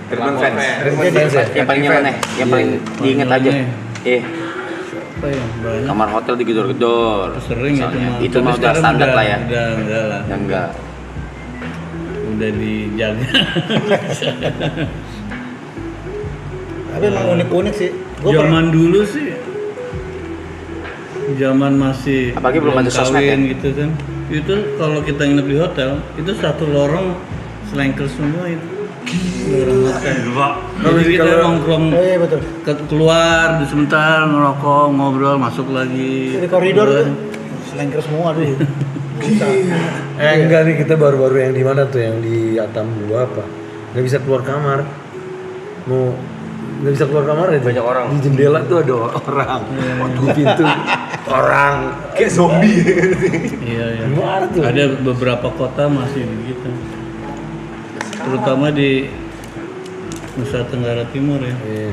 Treatment fans. Treatment fans ya? Yang paling nyeleneh, yang paling diinget aja. Apa ya? Banyak. Kamar hotel digedor-gedor. Sering itu misalnya. mah. Itu Tapi mah udah sekarang standar lah ya. Udah enggak lah. Ya enggak. Udah dijaga. Tapi emang unik-unik sih. Zaman dulu sih. Zaman masih Apalagi belum ada sosmed ya? gitu kan. Itu kalau kita nginep di hotel, itu satu lorong slanker semua itu. Lorong hotel. Jadi kita nongkrong Oh iya betul. keluar sebentar ngerokok, ngobrol, masuk lagi. Di koridor tuh selengker semua dulu. Enggak nih, kita baru-baru yang di mana tuh, yang di Atambua apa? Nggak bisa keluar kamar. Nggak bisa keluar kamar ya? Banyak orang. Di jendela tuh ada orang. Di pintu orang. Kayak zombie. Iya. Gimana tuh? Ada beberapa kota masih begitu. Terutama di Nusa Tenggara Timur ya. Iya.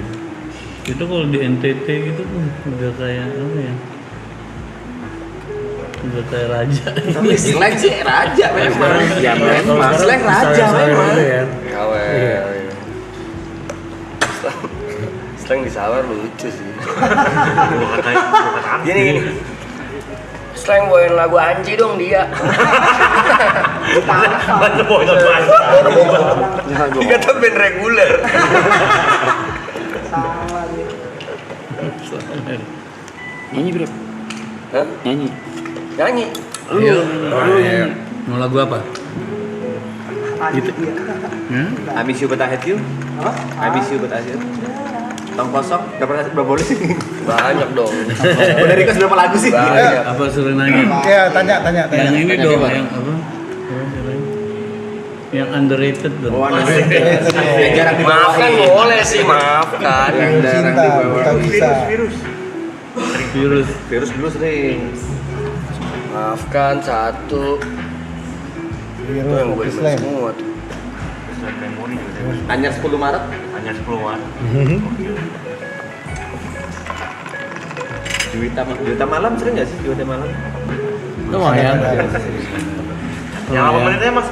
Itu kalau di NTT gitu udah kayak apa ya? Udah kayak raja. Tapi slang sih raja memang. Ya memang. Slang raja memang. Ya. Kawel. Slang di Sawar lucu sih. Gini. Slang bawain lagu Anji dong dia. Dia tuh band reguler. Nyanyi bro. Hah? Nyanyi. Nyanyi. Mau lagu apa? Gitu. I miss you but I hate you. I miss you but I hate you. Tong kosong, berapa boleh sih? Banyak dong. Udah request berapa lagu sih? Banyak. Apa suruh nanya? Ya tanya. Yang ini dong, yang apa? Yang underrated dong. Yang jarang Maafkan dibawain. boleh sih, maafkan. Yang jarang Cinta, dibawain. bukan bisa. Virus Dulu sering. Maafkan satu. Itu yang gue demen semua tuh. Memori juga. Anyar 10 Maret. Hanya 10-an. Juwita malam sering nggak sih? Juwita malam. lumayan. Yang apa menitnya mas?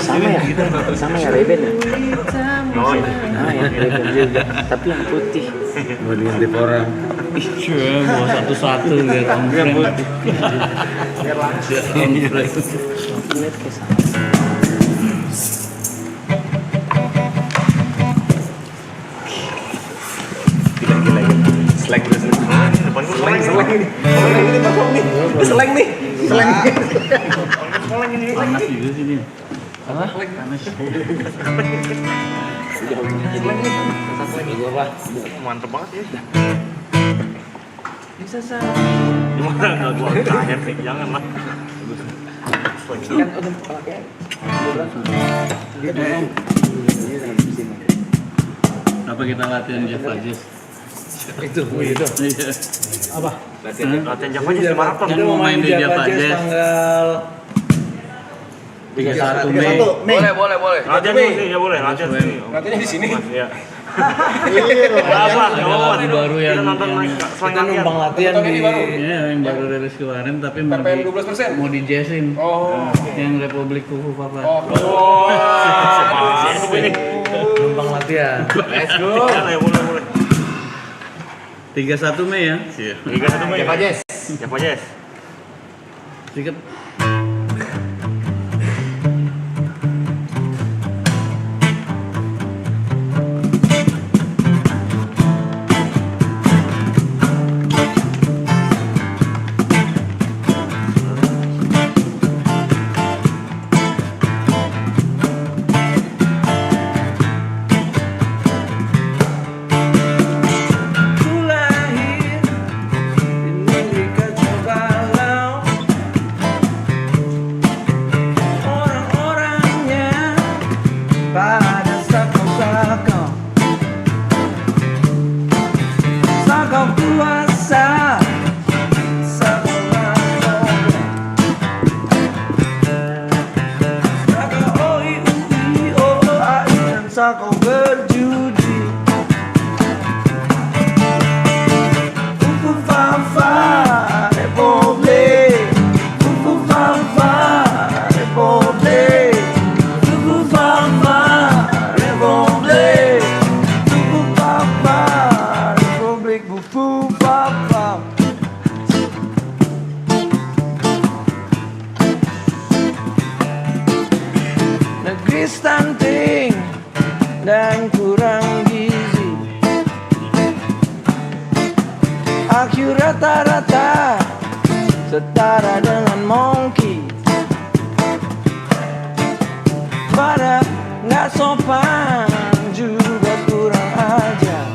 Sama ya? Sama ya Reben ya? Oh iya. Ah ya Reben juga. Tapi yang putih. Mau diintip orang. Iya, bawa satu-satu biar on frame. Biar on frame. Lihat kayak sama. Slang gue sering. Depan gue Slang slang. ini. Slang nih. Panas juga sih dia. Panas. Mantep banget ya. Gimana nggak gua tanya sih? Jangan lah. Apa kita latihan Java Jazz? Itu. Iya. Apa? Latihan Java aja di maraton. Yang mau main di Java Jazz tanggal 31 Mei. Boleh. Latihan dulu sih, ya boleh. Latihan sih. Latihannya di sini. Mas, iya. Ada Apa? lagu baru yang kita numpang latihan di Iya, yang baru rilis kemarin tapi mau PPM di 12%. mau di jazzin. Oh. Yang Republik Kuku Papa. numpang latihan. Let's go. Ya boleh. 31 Mei ya. Iya. 31 Mei. Java Jazz. Java Jazz. Sedikit bisa kau berjudi. Fufu Fafa Republik, Fufu Fafa Republik, Fufu Fafa Republik, Fufu Fafa Republik, Fufu Fafa. Negeri stunting dan kurang gizi, IQ rata-rata setara dengan monkey. Pada nggak sopan juga kurang ajar,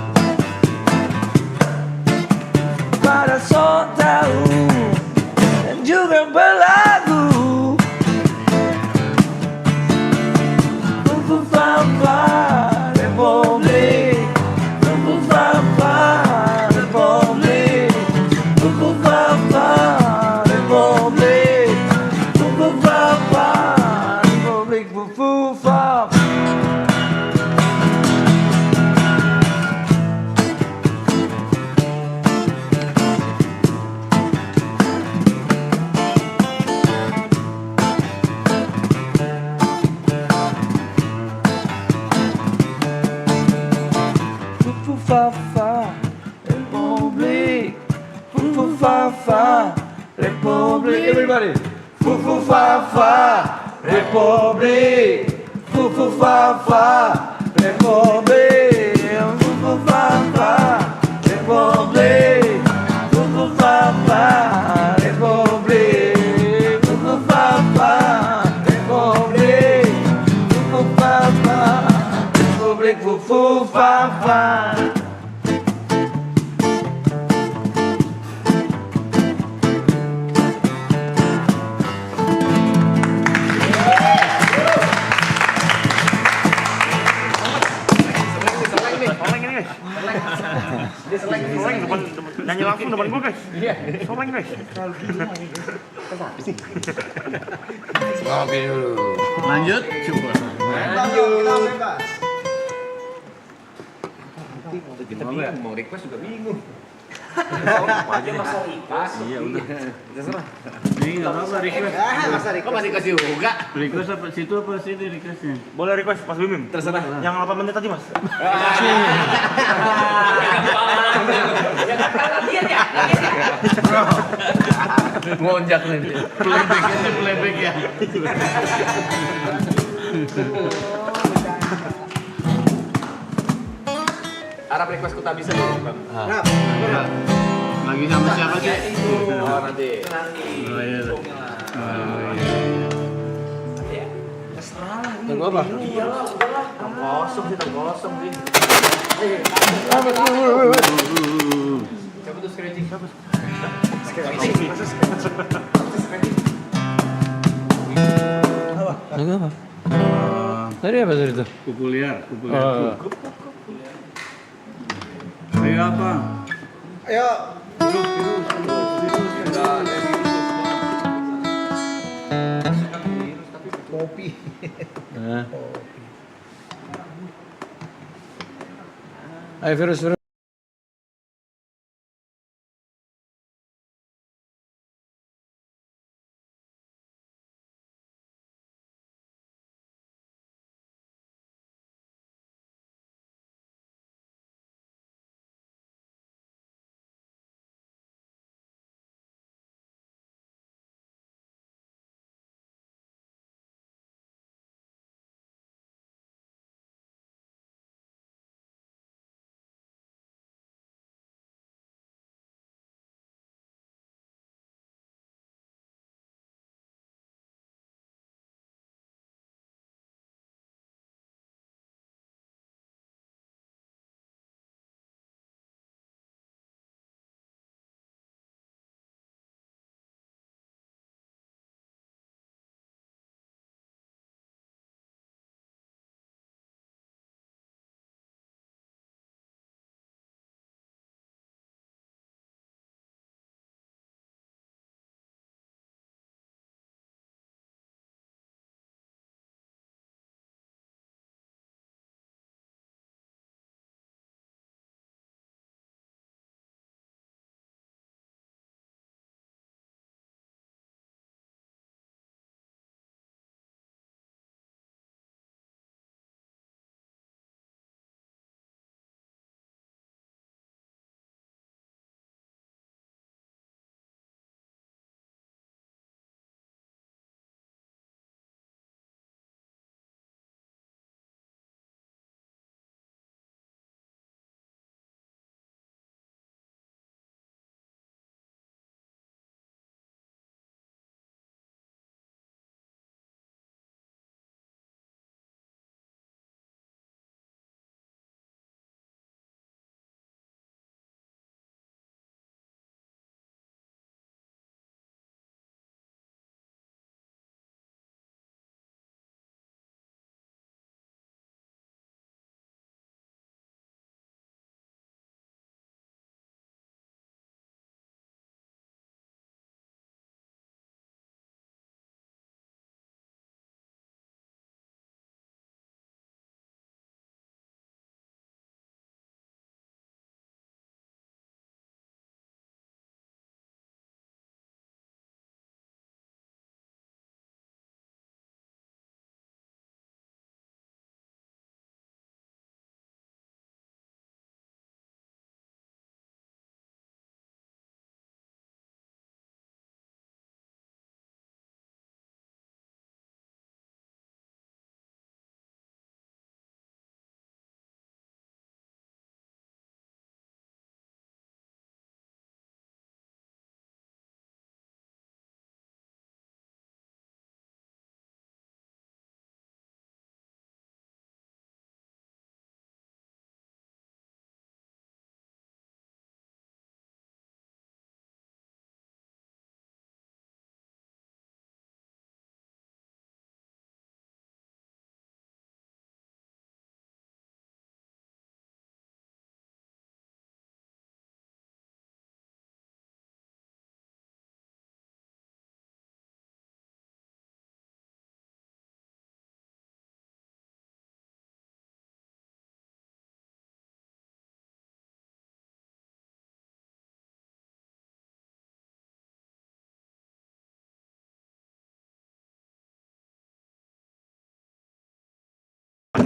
pada sok tahu dan juga berlagu. Fufu Fafa Republik, Fufu Fafa Republik, Fufu Fafa Republik, Fufu Fafa Republik, Fufu Fafa. Fufu Fafa Republik, Fufu Fafa Republik. Everybody. Fufu Fafa Republik, Fufu Fafa Republik, Fufu Fafa Republik, Fufu Fafa Republik, Fufu Fafa Republik, Fufu Fafa Republik, Fufu Fafa. Soleng depan, nyanyi langsung depan gue guys. Iya. Soleng guys. Ngopi dulu. Lanjut. Coba. Kita bingung, mau request juga bingung. Aja masa request. Iya udah. Terserah. Ini nggak apa-apa request. Masa request masih kasih juga. Request apa situ apa sini requestnya? Boleh request Mas Bimim? Terserah. Yang 8 menit tadi Mas. Ngonjak nih. Playback ya. Harap request ku tak bisa dulu, Bang. Lagi sama siapa sih? Oh, nanti. Oh iya. Tunggu apa? Kosong sih, kosong sih. Siapa tuh scratching? Siapa? Lagu apa? Tadi apa tadi itu? Kuku liar. Ayo apa? Ayo. Kopi. Ayo virus.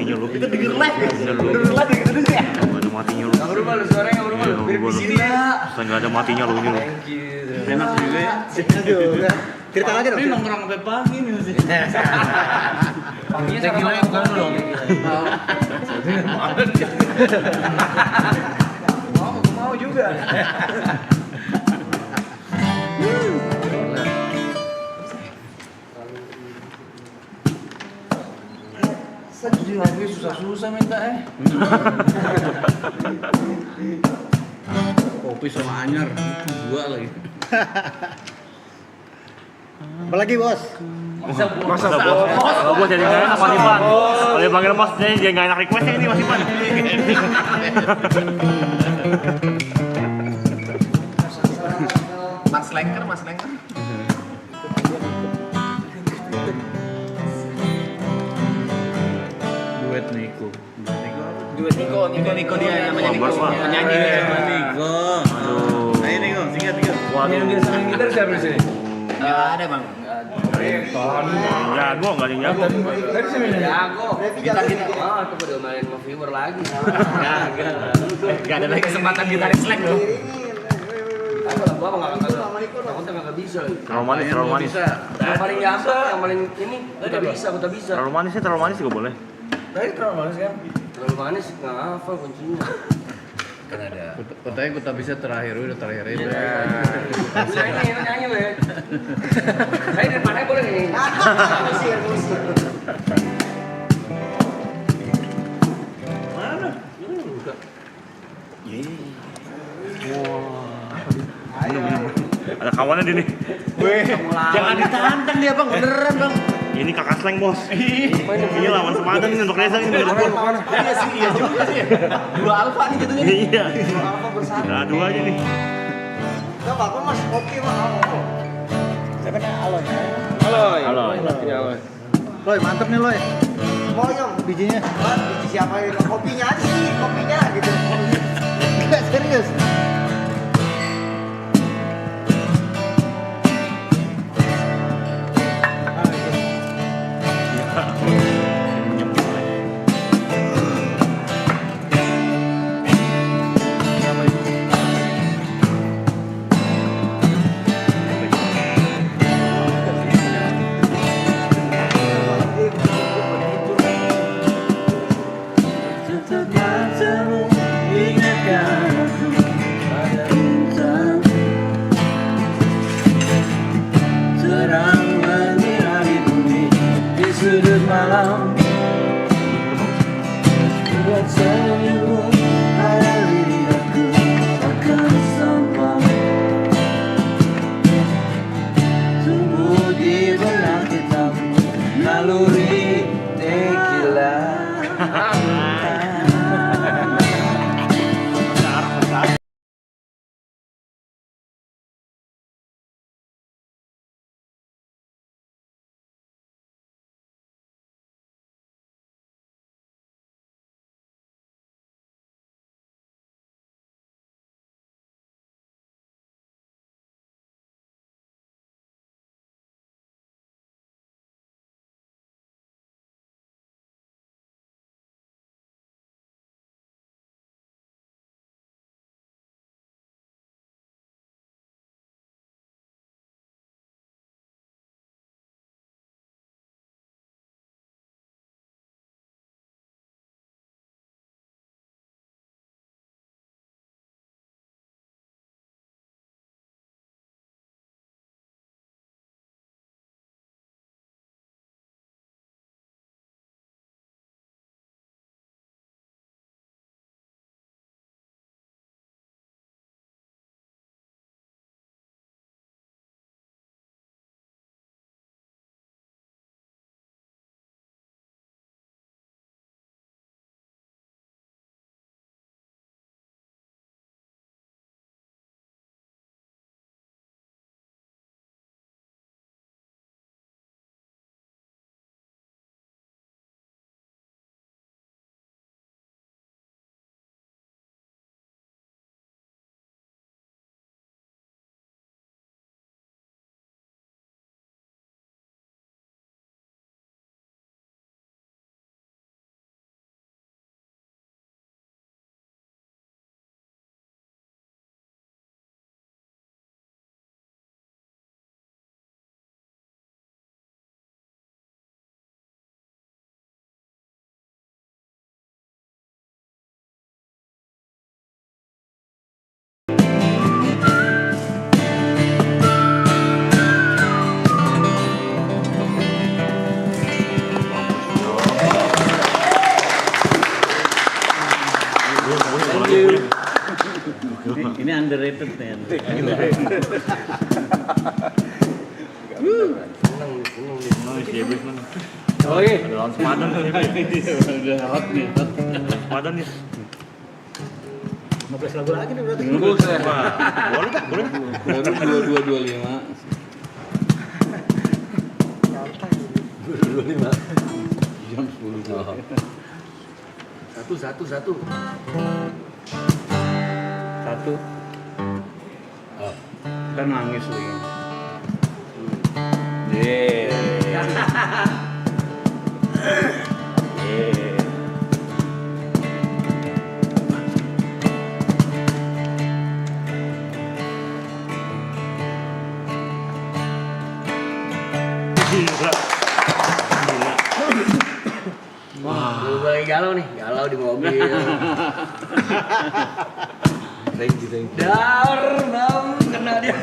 matinya lu. Itu denger live ya? Bener lu. Denger live gitu ya? Nggak ada matinya lu. Nggak berubah lu, suaranya nggak berubah lu. Iya, nggak Mirip berubah di lu. sini ya. Nggak ada matinya lu ini lu. Enak juga ya. Cerita lagi dong. Ini nongkrong sampai pagi nih mesti. Panggilnya sama yang bukan dong. Mau juga. Sedih lagi susah-susah minta kopi sama anyar dua lagi. Apa lagi bos? Masa bos? Kalau bos jadi nggak enak Mas Ipan. Kalau dipanggil bos jadi nggak enak requestnya ini Mas Ipan. Mas Lengker. Duet Niko. Duet Niko dia namanya Niko. Wah, Mas. Penyanyi dia. Niko. Aduh. Ayo Niko, singkat. Waduh. Yang biasa main gitar siapa di sini? Nggak ada bang. Jago nggak ada yang jago. Tadi sih main Jago. Gitar. Oh, itu udah main sama viewer lagi. Gak ada lagi kesempatan gitaris slack loh. Kalau gua nggak bisa. Terlalu manis. Yang paling gampang, yang paling ini udah bisa. Terlalu manis juga boleh. Tadi terlalu manis kan? Terlalu manis nggak hafal kuncinya. Kan ada. Katanya gue tak bisa terakhir udah terakhir itu. Nyanyi lo ya. Ayo di depannya boleh nih. Musik. Ada kawannya dia nih. Jangan ditantang dia bang, beneran bang. Ini kakak Sleng bos. Ini lawan sepadan nih untuk Reza ini. Iya sih, iya juga sih. Dua alfa nih jatuhnya nih. Iya. Dua alfa bersatu. Nah, dua aja nih. Gak apa-apa mas, kopi mah. Siapa nih Aloy? Halo. Loy, mantep nih Loy. Mau yang Bijinya. biji siapa yang kopinya aja sih, kopinya gitu. Enggak serius. Ini underrated nih. Oh iya. Ada lawan Sepadan nih. Udah hot nih. Sepadan nih. 15 lagu lagi nih berarti. Wah, boleh. Baru 2225. Jam 10. Satu. Satu. Kan nangis lagi. Gila. Lu lagi galau di mobil. Thank you. Dar, bang, kena dia.